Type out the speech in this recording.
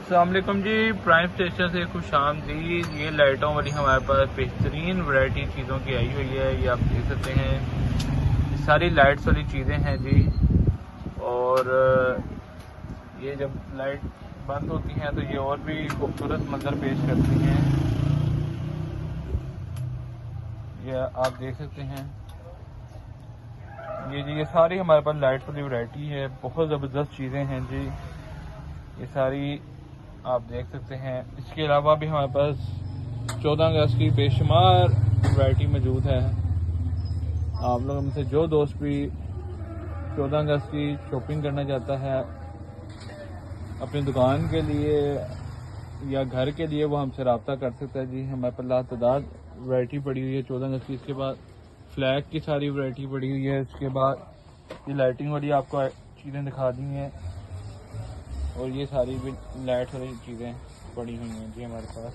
अस्सलाम वालेकुम जी। Prime station से खुश आमदीद। ये लाइटों वाली हमारे पास बेहतरीन वैरायटी चीज़ों की आई हुई है। ये आप देख सकते हैं, सारी लाइट्स वाली चीज़ें हैं जी। और ये जब लाइट बंद होती हैं तो ये और भी खूबसूरत मंजर पेश करती हैं। ये आप देख सकते हैं, ये सारी हमारे पास लाइट्स वाली वैरायटी है। बहुत ज़बरदस्त चीज़ें हैं जी, ये सारी आप देख सकते हैं। इसके अलावा भी हमारे पास 14 अगस्त की बेशुमार वैरायटी मौजूद है। आप लोगों में से जो दोस्त भी 14 अगस्त की शॉपिंग करना चाहता है अपनी दुकान के लिए या घर के लिए, वो हमसे रब्ता कर सकता है जी। हमारे पास लातादाद वैरायटी पड़ी हुई है 14 अगस्त की। इसके बाद फ्लैग की सारी वैरायटी पड़ी हुई है। इसके बाद ये लाइटिंग वाली आपको चीज़ें दिखा दी हैं, और ये सारी भी लाइट वाली चीज़ें पड़ी हुई हैं जी हमारे पास।